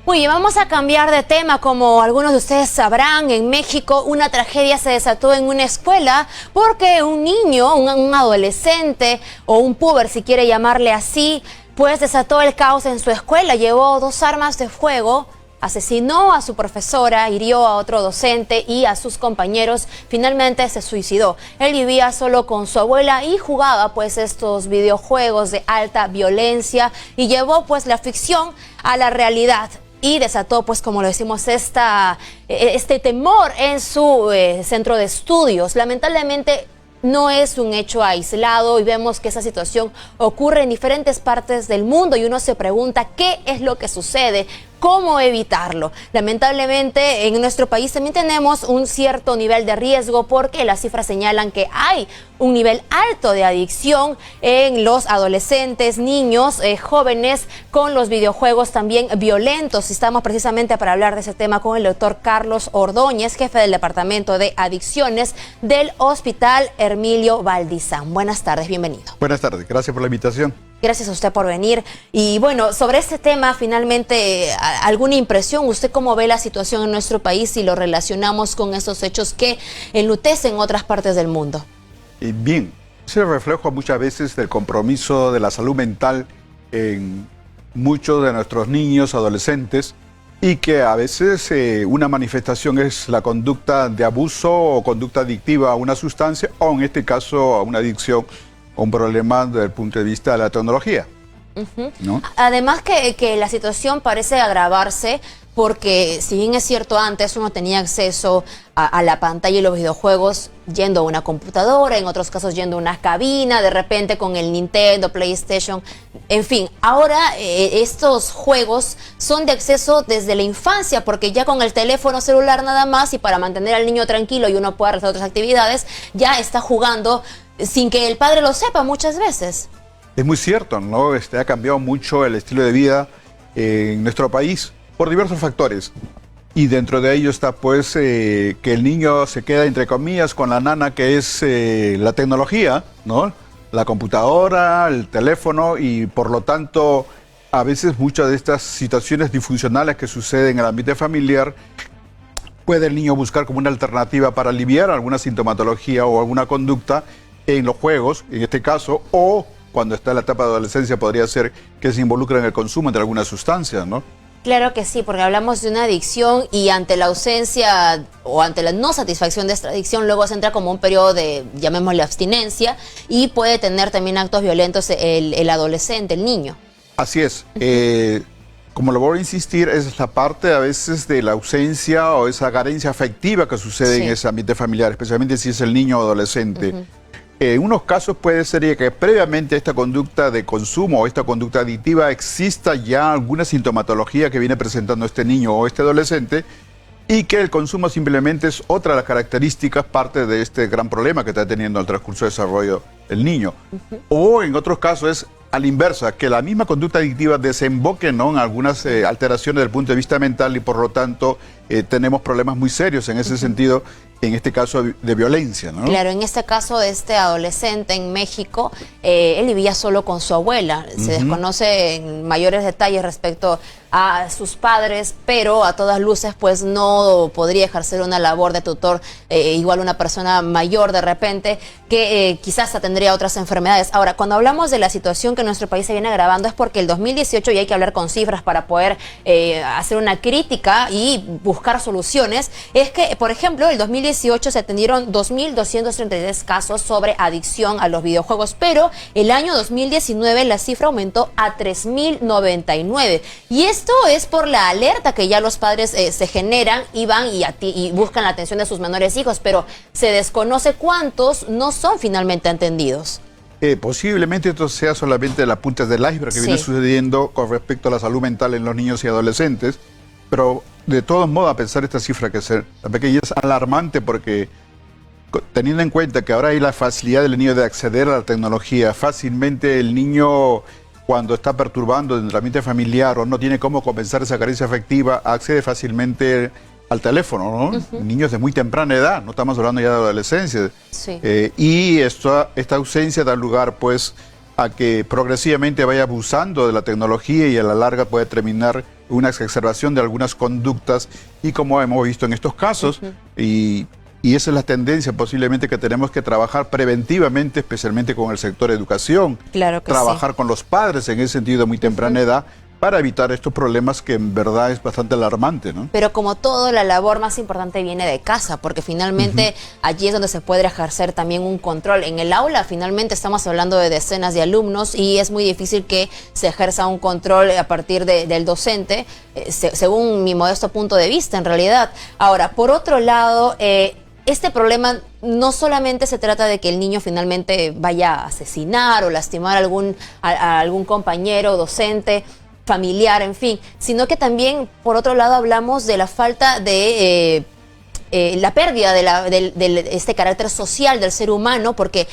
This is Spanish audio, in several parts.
Muy bien, vamos a cambiar de tema. Como algunos de ustedes sabrán, en México una tragedia se desató en una escuela porque un niño, un adolescente o un puber, si quiere llamarle así, pues desató el caos en su escuela. Llevó 2 armas de fuego, asesinó a su profesora, hirió a otro docente y a sus compañeros. Finalmente se suicidó. Él vivía solo con su abuela y jugaba pues estos videojuegos de alta violencia y llevó pues la ficción a la realidad. Y desató, pues como lo decimos, este temor en su centro de estudios. Lamentablemente no es un hecho aislado y vemos que esa situación ocurre en diferentes partes del mundo y uno se pregunta qué es lo que sucede, cómo evitarlo. Lamentablemente en nuestro país también tenemos un cierto nivel de riesgo porque las cifras señalan que hay un nivel alto de adicción en los adolescentes, niños, jóvenes con los videojuegos también violentos. Estamos precisamente para hablar de ese tema con el doctor Carlos Ordóñez, jefe del Departamento de Adicciones del Hospital Hermilio Valdizán. Buenas tardes, bienvenido. Buenas tardes, gracias por la invitación. Gracias a usted por venir. Y bueno, sobre este tema, finalmente, ¿alguna impresión? ¿Usted cómo ve la situación en nuestro país si lo relacionamos con esos hechos que enlutecen otras partes del mundo? Bien, es el reflejo muchas veces del compromiso de la salud mental en muchos de nuestros niños, adolescentes, y que a veces una manifestación es la conducta de abuso o conducta adictiva a una sustancia, o en este caso a una adicción o un problema desde el punto de vista de la tecnología. ¿No? Además que la situación parece agravarse porque si bien es cierto antes uno tenía acceso a la pantalla y los videojuegos yendo a una computadora, en otros casos yendo a una cabina, de repente con el Nintendo, PlayStation, en fin, ahora estos juegos son de acceso desde la infancia porque ya con el teléfono celular nada más y para mantener al niño tranquilo y uno pueda realizar otras actividades, ya está jugando sin que el padre lo sepa muchas veces. Es muy cierto, ¿no? Ha cambiado mucho el estilo de vida en nuestro país por diversos factores. Y dentro de ello está pues que el niño se queda entre comillas con la nana que es la tecnología, ¿no? La computadora, el teléfono y por lo tanto a veces muchas de estas situaciones disfuncionales que suceden en el ambiente familiar puede el niño buscar como una alternativa para aliviar alguna sintomatología o alguna conducta en los juegos, en este caso, o cuando está en la etapa de adolescencia podría ser que se involucre en el consumo de alguna sustancia, ¿no? Claro que sí, porque hablamos de una adicción y ante la ausencia o ante la no satisfacción de esta adicción, luego se entra como un periodo de, llamémosle, abstinencia y puede tener también actos violentos el adolescente, el niño. Así es. Como lo voy a insistir, es la parte a veces de la ausencia o esa carencia afectiva que sucede en ese ambiente familiar, especialmente si es el niño o adolescente. En unos casos puede ser que previamente a esta conducta de consumo o esta conducta adictiva exista ya alguna sintomatología que viene presentando este niño o este adolescente y que el consumo simplemente es otra de las características, parte de este gran problema que está teniendo el transcurso de desarrollo el niño. O en otros casos es a la inversa, que la misma conducta adictiva desemboque, ¿no?, en algunas alteraciones desde el punto de vista mental y por lo tanto tenemos problemas muy serios en ese sentido, en este caso de violencia, ¿no? Claro, en este caso de este adolescente en México, él vivía solo con su abuela. Se desconoce en mayores detalles respecto a sus padres, pero a todas luces pues no podría ejercer una labor de tutor igual una persona mayor de repente que quizás tendría otras enfermedades. Ahora, cuando hablamos de la situación que en nuestro país se viene agravando es porque el 2018, y hay que hablar con cifras para poder hacer una crítica y buscar soluciones, es que, por ejemplo, el 2018 se atendieron 2.233 casos sobre adicción a los videojuegos, pero el año 2019 la cifra aumentó a 3.099. Y esto es por la alerta que ya los padres se generan y van y buscan la atención de sus menores hijos, pero se desconoce cuántos no son finalmente atendidos. Posiblemente esto sea solamente la punta del iceberg que viene sucediendo con respecto a la salud mental en los niños y adolescentes, pero de todos modos, a pensar esta cifra que es alarmante porque teniendo en cuenta que ahora hay la facilidad del niño de acceder a la tecnología, fácilmente el niño cuando está perturbando en el ambiente familiar o no tiene cómo compensar esa carencia afectiva, accede fácilmente al teléfono, ¿no? Niños de muy temprana edad, no estamos hablando ya de adolescencia. Y esta ausencia da lugar pues a que progresivamente vaya abusando de la tecnología y a la larga puede terminar una exacerbación de algunas conductas y como hemos visto en estos casos, y esa es la tendencia posiblemente que tenemos que trabajar preventivamente, especialmente con el sector educación, claro que trabajar con los padres en ese sentido de muy temprana edad, para evitar estos problemas que en verdad es bastante alarmante, ¿no? Pero como todo, la labor más importante viene de casa, porque finalmente allí es donde se puede ejercer también un control. En el aula finalmente estamos hablando de decenas de alumnos y es muy difícil que se ejerza un control a partir del docente, según mi modesto punto de vista en realidad. Ahora, por otro lado, este problema no solamente se trata de que el niño finalmente vaya a asesinar o lastimar a algún compañero, docente, familiar, en fin, sino que también, por otro lado, hablamos de la falta de la pérdida de este carácter social del ser humano, porque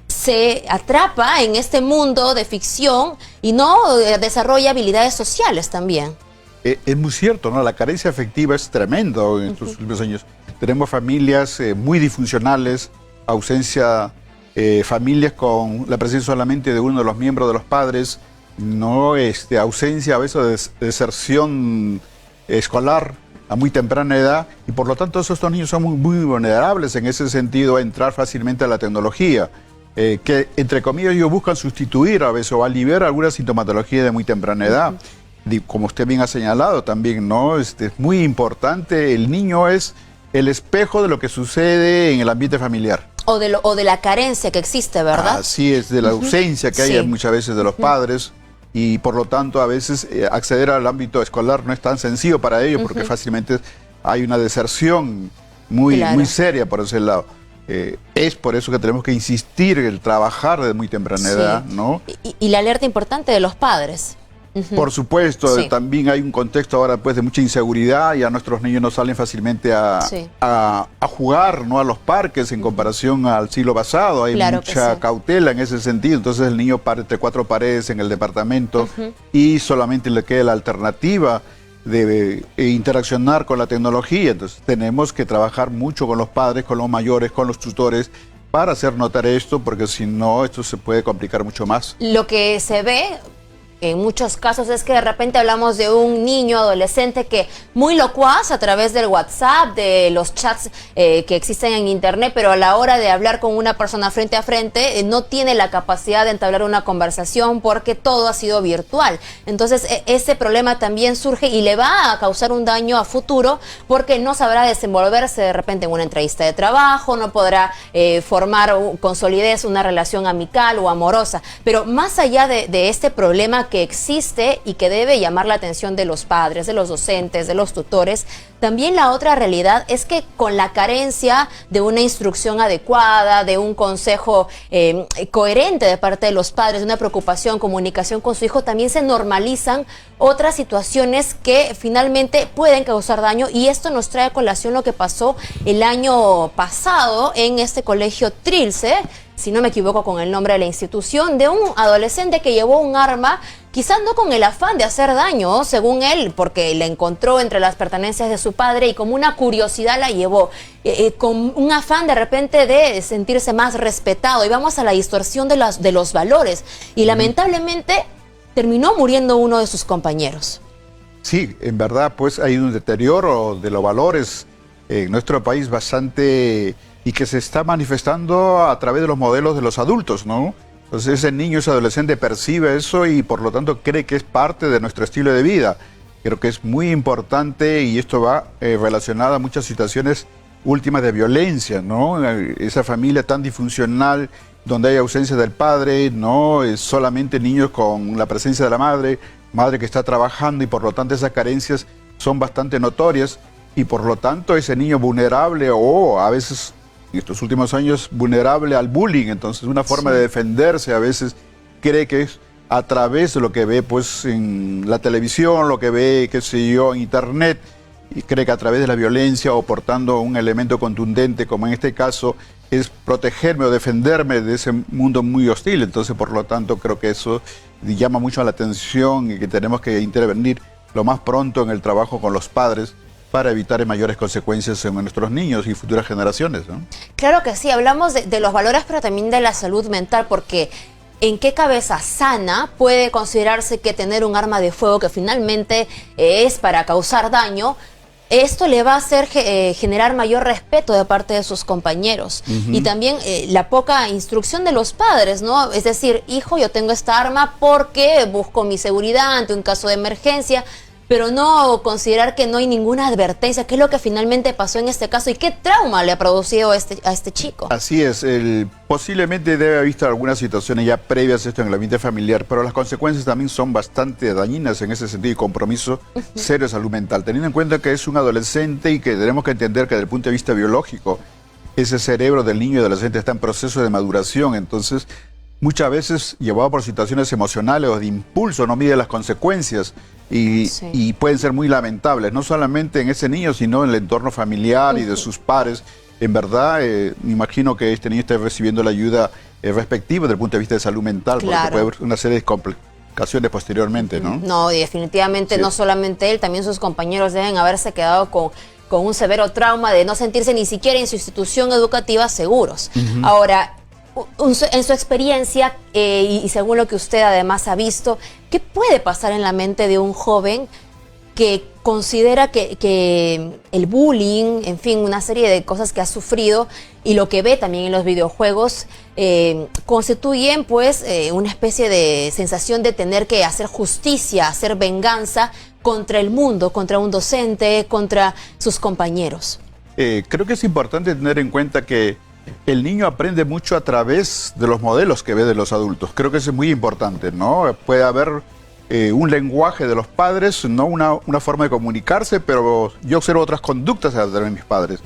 se atrapa en este mundo de ficción y no desarrolla habilidades sociales también. Es muy cierto, ¿no? La carencia afectiva es tremenda en estos últimos años. Tenemos familias muy disfuncionales, familias con la presencia solamente de uno de los miembros de los padres, no ausencia a veces de deserción escolar a muy temprana edad, y por lo tanto estos niños son muy vulnerables en ese sentido a entrar fácilmente a la tecnología, que entre comillas ellos buscan sustituir a veces o aliviar alguna sintomatología de muy temprana edad. Como usted bien ha señalado también, ¿no? Es muy importante, el niño es el espejo de lo que sucede en el ambiente familiar. O de la carencia que existe, ¿verdad? Así es, de la ausencia que hay muchas veces de los padres, y por lo tanto a veces acceder al ámbito escolar no es tan sencillo para ellos porque fácilmente hay una deserción muy seria por ese lado. Es por eso que tenemos que insistir en el trabajar desde muy temprana edad, ¿no? Y la alerta importante de los padres. Por supuesto, también hay un contexto ahora pues de mucha inseguridad, ya nuestros niños no salen fácilmente a jugar, ¿no? A los parques en comparación al siglo pasado, hay mucha cautela en ese sentido, entonces el niño para entre cuatro paredes en el departamento y solamente le queda la alternativa de interaccionar con la tecnología, entonces tenemos que trabajar mucho con los padres, con los mayores, con los tutores, para hacer notar esto, porque si no, esto se puede complicar mucho más. Lo que se ve en muchos casos es que de repente hablamos de un niño adolescente que muy locuaz a través del WhatsApp, de los chats que existen en internet, pero a la hora de hablar con una persona frente a frente no tiene la capacidad de entablar una conversación porque todo ha sido virtual. Entonces ese problema también surge y le va a causar un daño a futuro porque no sabrá desenvolverse de repente en una entrevista de trabajo, no podrá formar con solidez una relación amical o amorosa. Pero más allá de este problema que existe y que debe llamar la atención de los padres, de los docentes, de los tutores, también la otra realidad es que con la carencia de una instrucción adecuada, de un consejo coherente de parte de los padres, de una preocupación, comunicación con su hijo, también se normalizan otras situaciones que finalmente pueden causar daño, y esto nos trae a colación lo que pasó el año pasado en este colegio Trilce, si no me equivoco con el nombre de la institución, de un adolescente que llevó un arma, quizás no con el afán de hacer daño, según él, porque la encontró entre las pertenencias de su padre y como una curiosidad la llevó, con un afán de repente de sentirse más respetado, y vamos a la distorsión de los valores, y lamentablemente terminó muriendo uno de sus compañeros. Sí, en verdad pues hay un deterioro de los valores en nuestro país bastante, y que se está manifestando a través de los modelos de los adultos, ¿no? Entonces ese niño, ese adolescente percibe eso y por lo tanto cree que es parte de nuestro estilo de vida. Creo que es muy importante, y esto va relacionado a muchas situaciones últimas de violencia, ¿no? Esa familia tan disfuncional donde hay ausencia del padre, no es solamente niños con la presencia de la madre que está trabajando, y por lo tanto esas carencias son bastante notorias, y por lo tanto ese niño vulnerable, o a veces en estos últimos años vulnerable al bullying, entonces una forma de defenderse a veces cree que es a través de lo que ve pues en la televisión, lo que ve, qué sé yo, en internet, y cree que a través de la violencia o portando un elemento contundente, como en este caso, es protegerme o defenderme de ese mundo muy hostil. Entonces, por lo tanto, creo que eso llama mucho la atención y que tenemos que intervenir lo más pronto en el trabajo con los padres para evitar mayores consecuencias en nuestros niños y futuras generaciones, ¿no? Claro que sí, hablamos de los valores, pero también de la salud mental, porque ¿en qué cabeza sana puede considerarse que tener un arma de fuego que finalmente es para causar daño, esto le va a hacer generar mayor respeto de parte de sus compañeros? Y también la poca instrucción de los padres, ¿no? Es decir, hijo, yo tengo esta arma porque busco mi seguridad ante un caso de emergencia, pero no considerar que no hay ninguna advertencia. ¿Qué es lo que finalmente pasó en este caso y qué trauma le ha producido a este chico? Así es, posiblemente debe haber visto algunas situaciones ya previas a esto en el ambiente familiar, pero las consecuencias también son bastante dañinas en ese sentido y compromiso serio de salud mental. Teniendo en cuenta que es un adolescente y que tenemos que entender que desde el punto de vista biológico, ese cerebro del niño y adolescente está en proceso de maduración, entonces muchas veces llevado por situaciones emocionales o de impulso no mide las consecuencias y pueden ser muy lamentables, no solamente en ese niño, sino en el entorno familiar y de sus pares. En verdad, me imagino que este niño esté recibiendo la ayuda respectiva desde el punto de vista de salud mental, porque puede haber una serie de complicaciones posteriormente, ¿no? No, definitivamente no solamente él, también sus compañeros deben haberse quedado con un severo trauma de no sentirse ni siquiera en su institución educativa seguros. Ahora, en su experiencia y según lo que usted además ha visto, ¿qué puede pasar en la mente de un joven que considera que el bullying, en fin, una serie de cosas que ha sufrido y lo que ve también en los videojuegos constituyen pues una especie de sensación de tener que hacer justicia, hacer venganza contra el mundo, contra un docente, contra sus compañeros? Creo que es importante tener en cuenta que el niño aprende mucho a través de los modelos que ve de los adultos. Creo que eso es muy importante, ¿no? Puede haber un lenguaje de los padres, no una forma de comunicarse, pero yo observo otras conductas a través de mis padres.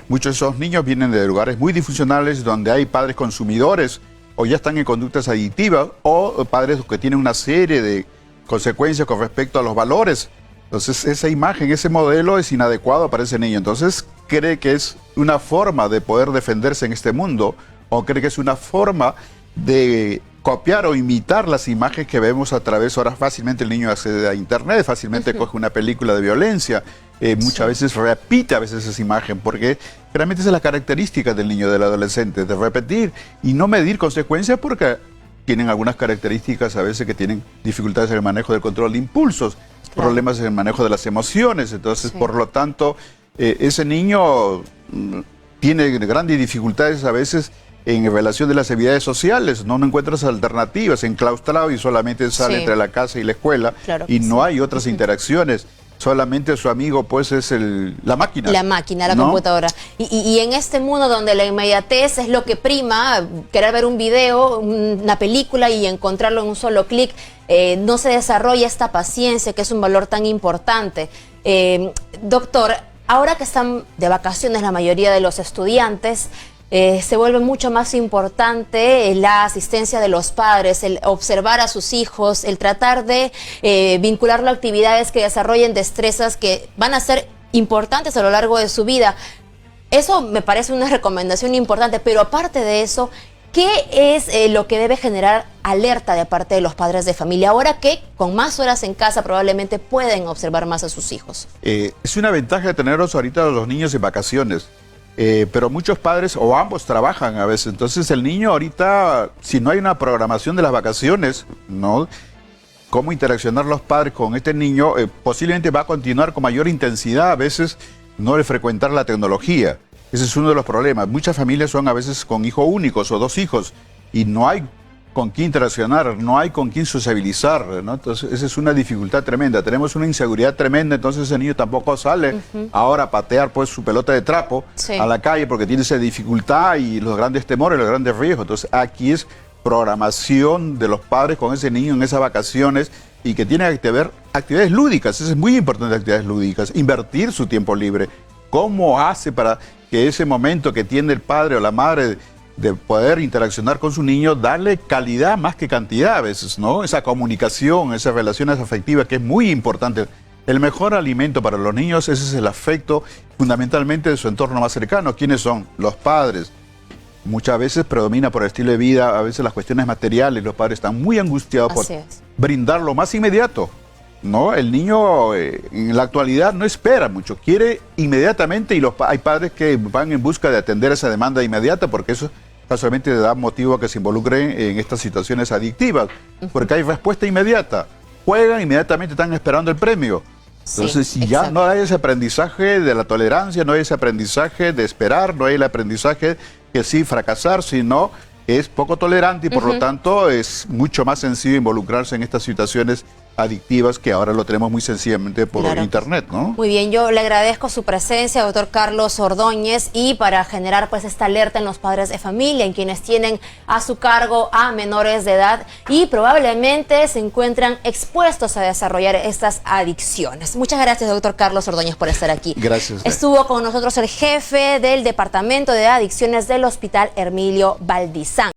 Muchos de esos niños vienen de lugares muy disfuncionales donde hay padres consumidores o ya están en conductas adictivas o padres que tienen una serie de consecuencias con respecto a los valores. Entonces esa imagen, ese modelo es inadecuado para ese niño. Entonces cree que es una forma de poder defenderse en este mundo o cree que es una forma de copiar o imitar las imágenes que vemos a través. Ahora fácilmente el niño accede a internet, fácilmente coge una película de violencia, muchas veces repite a veces esa imagen, porque realmente esa es la característica del niño, del adolescente, de repetir y no medir consecuencias, porque tienen algunas características a veces que tienen dificultades en el manejo del control de impulsos, problemas en el manejo de las emociones. Entonces, por lo tanto, ese niño tiene grandes dificultades a veces en relación de las actividades sociales, no encuentras alternativas, enclaustrado y solamente sale entre la casa y la escuela y no hay otras interacciones. Solamente su amigo pues es la máquina. La máquina, la computadora. Y en este mundo donde la inmediatez es lo que prima, querer ver un video, una película y encontrarlo en un solo clic, no se desarrolla esta paciencia que es un valor tan importante. Doctor, ahora que están de vacaciones la mayoría de los estudiantes, se vuelve mucho más importante la asistencia de los padres, el observar a sus hijos, el tratar de vincularlo a actividades que desarrollen destrezas que van a ser importantes a lo largo de su vida. Eso me parece una recomendación importante, pero aparte de eso, ¿qué es lo que debe generar alerta de parte de los padres de familia ahora que con más horas en casa probablemente pueden observar más a sus hijos? Es una ventaja de tenerlos ahorita los niños en vacaciones. Pero muchos padres o ambos trabajan a veces, entonces el niño ahorita, si no hay una programación de las vacaciones, ¿no? Cómo interaccionar los padres con este niño, posiblemente va a continuar con mayor intensidad a veces no el frecuentar la tecnología. Ese es uno de los problemas. Muchas familias son a veces con hijos únicos o dos hijos y no hay con quién interaccionar, no hay con quién sociabilizar, ¿no? Entonces esa es una dificultad tremenda, tenemos una inseguridad tremenda, entonces ese niño tampoco sale ahora a patear pues su pelota de trapo a la calle porque tiene esa dificultad y los grandes temores, los grandes riesgos. Entonces aquí es programación de los padres con ese niño en esas vacaciones y que tiene que ver actividades lúdicas, eso es muy importante, actividades lúdicas, invertir su tiempo libre. ¿Cómo hace para que ese momento que tiene el padre o la madre de poder interaccionar con su niño, darle calidad más que cantidad a veces, ¿no? Esa comunicación, esas relaciones afectivas que es muy importante. El mejor alimento para los niños, ese es el afecto fundamentalmente de su entorno más cercano. ¿Quiénes son? Los padres. Muchas veces predomina por el estilo de vida, a veces las cuestiones materiales, los padres están muy angustiados por brindar lo más inmediato, ¿no? El niño en la actualidad no espera mucho, quiere inmediatamente y hay padres que van en busca de atender esa demanda inmediata porque eso casualmente da motivo a que se involucren en estas situaciones adictivas, porque hay respuesta inmediata. Juegan, inmediatamente están esperando el premio. Entonces, si ya no hay ese aprendizaje de la tolerancia, no hay ese aprendizaje de esperar, no hay el aprendizaje que sí fracasar, sino es poco tolerante y por lo tanto es mucho más sencillo involucrarse en estas situaciones adictivas que ahora lo tenemos muy sencillamente por internet, ¿no? Muy bien, yo le agradezco su presencia, doctor Carlos Ordóñez, y para generar pues esta alerta en los padres de familia, en quienes tienen a su cargo a menores de edad y probablemente se encuentran expuestos a desarrollar estas adicciones. Muchas gracias, doctor Carlos Ordóñez, por estar aquí. Gracias. Estuvo con nosotros el jefe del Departamento de Adicciones del Hospital Hermilio Valdizán.